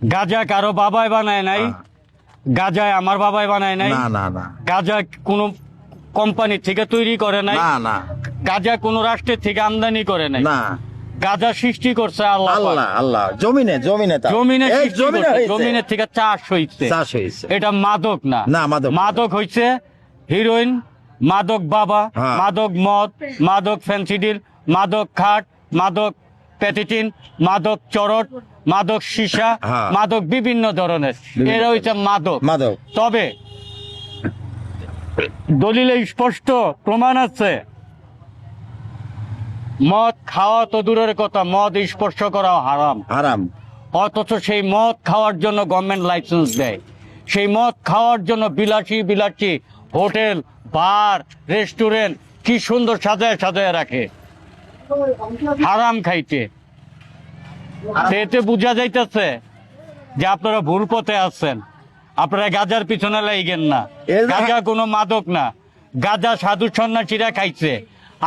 গাঁজা কারো বাবাই বানায় নাই, গাঁজায় আমার বাবাই বানায় নাই, না না না গাঁজা কোনো কোম্পানি থেকে তৈরি করে নাই, না না গাঁজা কোনো রাষ্ট্রের থেকে আমদানি করে নাই, না গাঁজা সৃষ্টি করছে আল্লাহ পাক। আল্লাহ আল্লাহ জমিনে জমিনে তাও। জমিনে এই সৃষ্টি জমিনে করছে, হয়েছে। জমিনের থেকে চাষ হইছে। চাষ হয়েছে। এটা মাদক না, না, মাদক না। মাদক হইছে হিরোইন, মাদক বাবা, হ্যাঁ। মাদক মদ, মাদক ফেন্সিডিল, মাদক খাট, মাদক প্যাথিটিন, মাদক চরট, মাদক সীসা, হ্যাঁ। মাদক বিভিন্ন ধরনের, এরা হইছে মাদক। মাদক। তবে দলিলে স্পষ্ট প্রমাণ আছে, মদ খাওয়া তো দূরের কথা, মদ স্পর্শ করা হারাম। হারাম। অথচ সেই মদ খাওয়ার জন্য গভর্নমেন্ট লাইসেন্স দেয়, সেই মদ খাওয়ার জন্য বিলাসী বিলাসী হোটেল, বার, রেস্টুরেন্ট কি সুন্দর সাজায় সাজায় রাখে হারাম খাইতে। তো এতে বোঝা যাইতেছে যে আপনারা ভুল পথে আছেন, আপনারা গাঁজার পিছনে লাইগেন না। এর- গাঁজা কোনো মাদক না, গাঁজা সাধু সন্ন্যাসীরা খাইছে।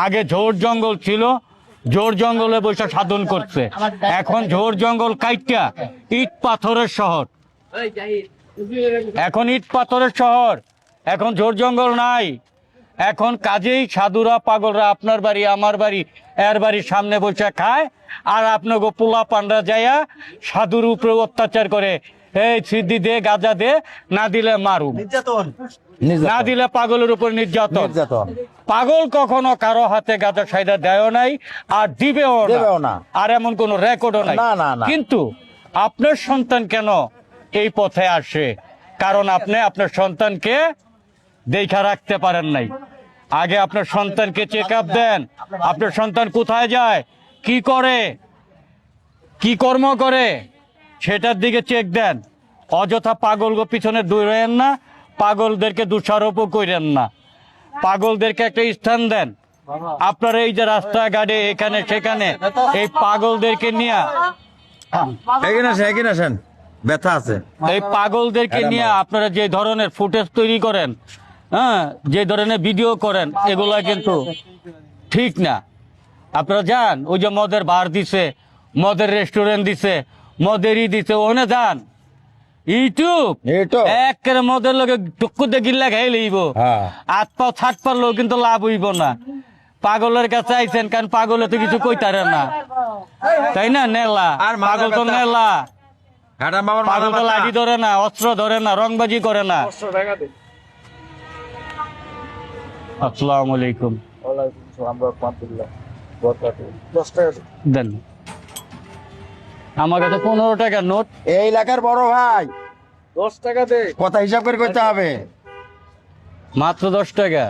আগে ঝোড় জঙ্গল ছিল, ঝোড় জঙ্গলে বসে সাধন করছে। এখন ঝোড় জঙ্গল কাইটা ইট পাথরের শহর, এখন ইট পাথরের শহর, এখন ঝোড় জঙ্গল নাই। এখন কাজেই সাধুরা পাগলরা আপনার বাড়ি আমার বাড়ি এর বাড়ির সামনে বসে খায়, আর আপনাকে পোলা পান্ডা যাইয়া সাধুর উপরে অত্যাচার করে, এই সিদ্ধি দে, গাঁজা দে, না দিলে মারুম, না দিলে পাগলের উপর নির্যাতন। নির্যাতন। পাগল কখনো কারো হাতে গাঁজা সাইডা দেয় নাই, আর দিবেও দেবেও না, না। আর এমন কোন রেকর্ডও নাই। না, না, না। কিন্তু আপনার সন্তান কেন এই পথে আসে? কারণ আপনি আপনার সন্তানকে দেখা রাখতে পারেন নাই। আগে আপনার সন্তানকে চেক আপ দেন, আপনার সন্তান কোথায় যায়, কি করে, কি কর্ম করে, সেটার দিকে চেক দেন। অযথা পাগল পিছনে দৌড়েন না, পাগলদেরকে দোষারোপ করেন না, পাগলদেরকে একটা স্থান দেন। আপনার এই যে রাস্তাঘাটে এখানে সেখানে এই পাগলদেরকে নিয়ে, এগিয়ে আসেন এগিয়ে আসেন, ব্যথা আছে। এই পাগলদেরকে নিয়ে আপনারা যে ধরনের ফুটেজ তৈরি করেন, হ্যাঁ, যে ধরনের ভিডিও করেন, এগুলা কিন্তু ঠিক না। আপনারা যান, ওই যে মদের বার দিছে, মদের রেস্টুরেন্ট দিছে, মদেরই দিছে, ওখানে যান। ইউটিউব এইটো। একেবারে মদের লোকে টুকুতে গিল্লা খাই লইব, হ্যাঁ। হাত পাও ছাট পারলেও কিন্তু লাভ হইব না। পাগলের কাছে আইছেন, কারণ পাগলে তো কিছু কইতারে না, তাই না? নেলা আর মাথা পাগল তো ব্যথা। নেলা, ম্যাডাম বাবার পাগল তো মাথা লাঠি ধরে না, অস্ত্র ধরে না, রংবাজি করে না। আসসালামু আলাইকুম। দেন আমার কাছে 15 টাকা নোট। এই এলাকার বড় ভাই, 10 টাকা দে। কথা হিসাব করে করতে হবে। মাত্র 10 টাকা।